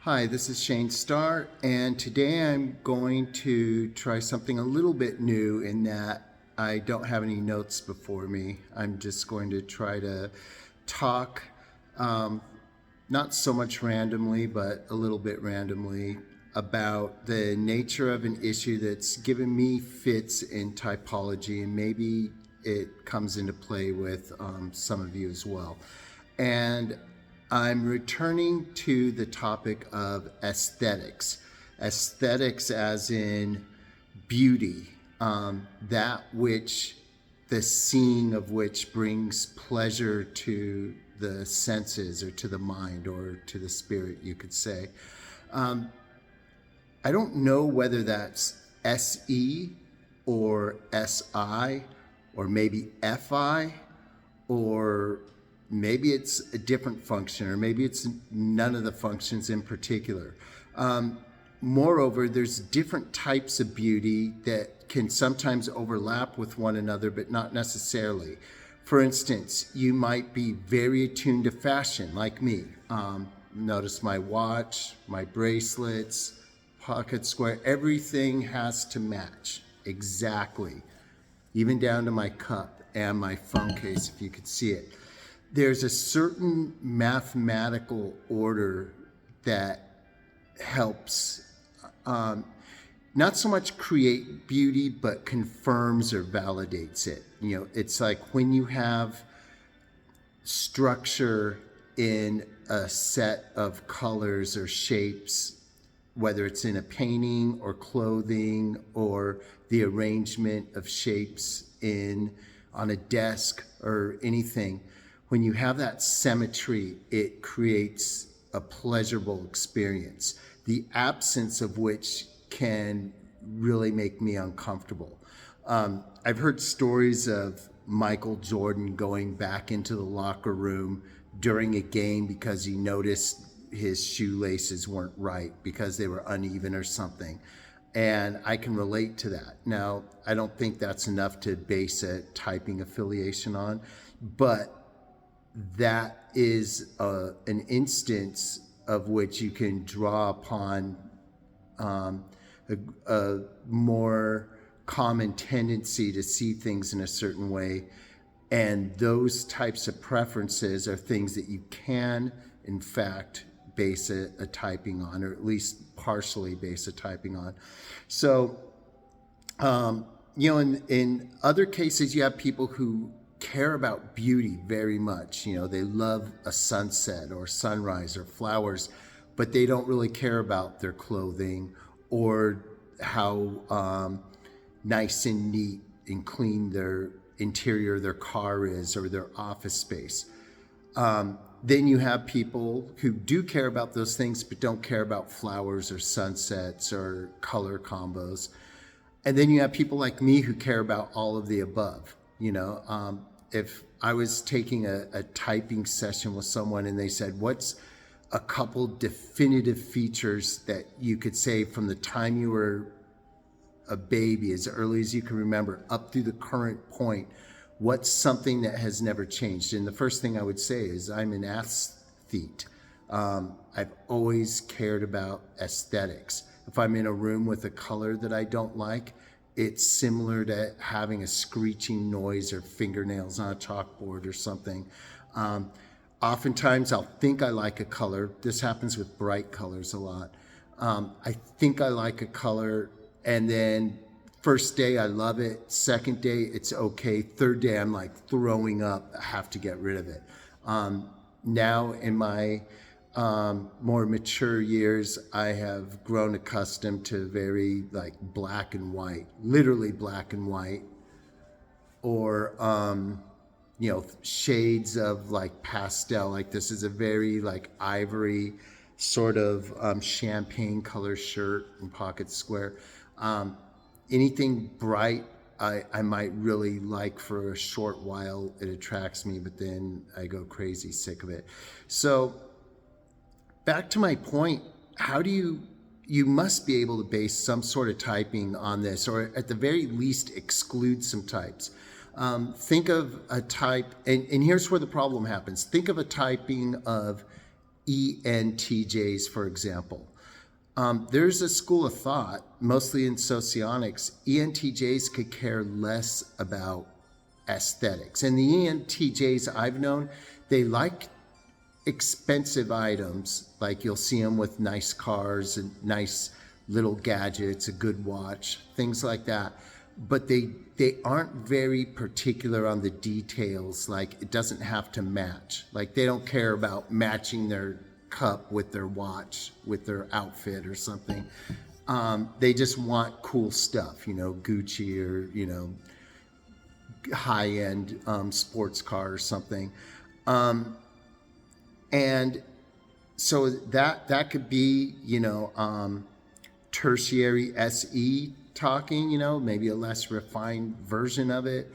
Hi, this is Shane Starr, and today I'm going to try something a little bit new in that I don't have any notes before me. I'm just going to try to talk, not so much randomly, but a little bit randomly, about the nature of an issue that's given me fits in typology, and maybe it comes into play with some of you as well. And I'm returning to the topic of aesthetics. Aesthetics as in beauty, that which the seeing of which brings pleasure to the senses or to the mind or to the spirit, you could say. I don't know whether that's SE or SI or maybe FI or maybe it's a different function, or maybe it's none of the functions in particular. Moreover, there's different types of beauty that can sometimes overlap with one another, but not necessarily. For instance, you might be very attuned to fashion, like me. Notice my watch, my bracelets, pocket square, everything has to match exactly, even down to my cup and my phone case, if you could see it. There's a certain mathematical order that helps not so much create beauty, but confirms or validates it. You know, it's like when you have structure in a set of colors or shapes, whether it's in a painting or clothing or the arrangement of shapes on a desk or anything. When you have that symmetry, it creates a pleasurable experience, the absence of which can really make me uncomfortable. I've heard stories of Michael Jordan going back into the locker room during a game because he noticed his shoelaces weren't right because they were uneven or something. And I can relate to that. Now, I don't think that's enough to base a typing affiliation on, but that is an instance of which you can draw upon a more common tendency to see things in a certain way. And those types of preferences are things that you can, in fact, base a typing on, or at least partially base a typing on. So, in other cases, you have people who care about beauty very much. You know, they love a sunset or sunrise or flowers, but they don't really care about their clothing or how nice and neat and clean their interior, their car is, or their office space. Then you have people who do care about those things, but don't care about flowers or sunsets or color combos. And then you have people like me who care about all of the above. You know, if I was taking a typing session with someone and they said, what's a couple definitive features that you could say from the time you were a baby, as early as you can remember, up through the current point, what's something that has never changed? And the first thing I would say is I'm an aesthete. I've always cared about aesthetics. If I'm in a room with a color that I don't like, it's similar to having a screeching noise or fingernails on a chalkboard or something. Oftentimes I'll think I like a color. This happens with bright colors a lot. I think I like a color, and then first day I love it. Second day it's okay. Third day I'm like throwing up. I have to get rid of it. Now in my more mature years, I have grown accustomed to very like black and white, literally black and white, or shades of like pastel. Like this is a very like ivory sort of champagne color shirt and pocket square. Anything bright I might really like for a short while. It attracts me, but then I go crazy, sick of it. So back to my point, how do you must be able to base some sort of typing on this, or at the very least exclude some types. Think of a type, and here's where the problem happens. Think of a typing of ENTJs, for example. There's a school of thought, mostly in socionics, ENTJs could care less about aesthetics. And the ENTJs I've known, they like expensive items, like you'll see them with nice cars and nice little gadgets, a good watch, things like that. But they aren't very particular on the details, like it doesn't have to match. Like they don't care about matching their cup with their watch, with their outfit or something. They just want cool stuff, you know, Gucci or, you know, high-end sports car or something. And so that could be, you know, tertiary SE talking, you know, maybe a less refined version of it.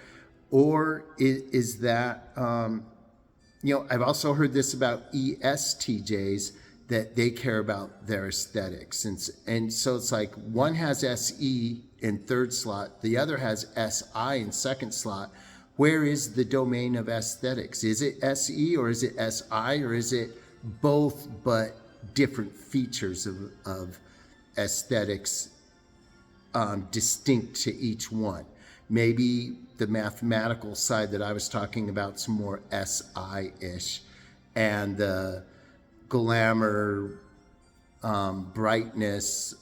Or is that, you know, I've also heard this about ESTJs, that they care about their aesthetics. And so it's like one has SE in third slot, the other has SI in second slot. Where is the domain of aesthetics? Is it SE or is it SI, or is it both but different features of aesthetics distinct to each one? Maybe the mathematical side that I was talking about is more SI-ish, and the glamour, brightness,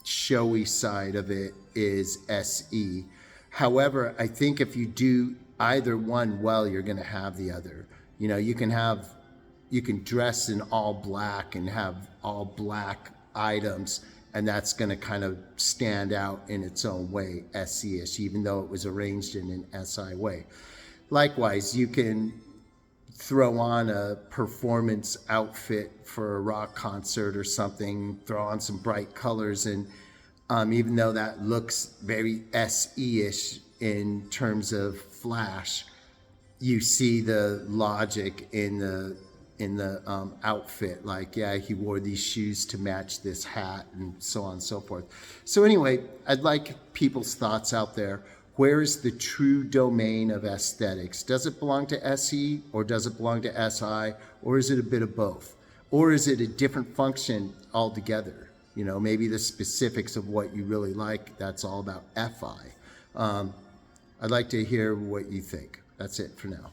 showy side of it is SE. However, I think if you do either one well, you're going to have the other. You know, you can dress in all black and have all black items, and that's going to kind of stand out in its own way, SE-ish, even though it was arranged in an SI way. Likewise, you can throw on a performance outfit for a rock concert or something, throw on some bright colors, and even though that looks very SE-ish in terms of flash, you see the logic in the outfit. Like, yeah, he wore these shoes to match this hat, and so on and so forth. So anyway, I'd like people's thoughts out there. Where is the true domain of aesthetics? Does it belong to SE, or does it belong to SI, or is it a bit of both? Or is it a different function altogether? You know, maybe the specifics of what you really like, that's all about FI. I'd like to hear what you think. That's it for now.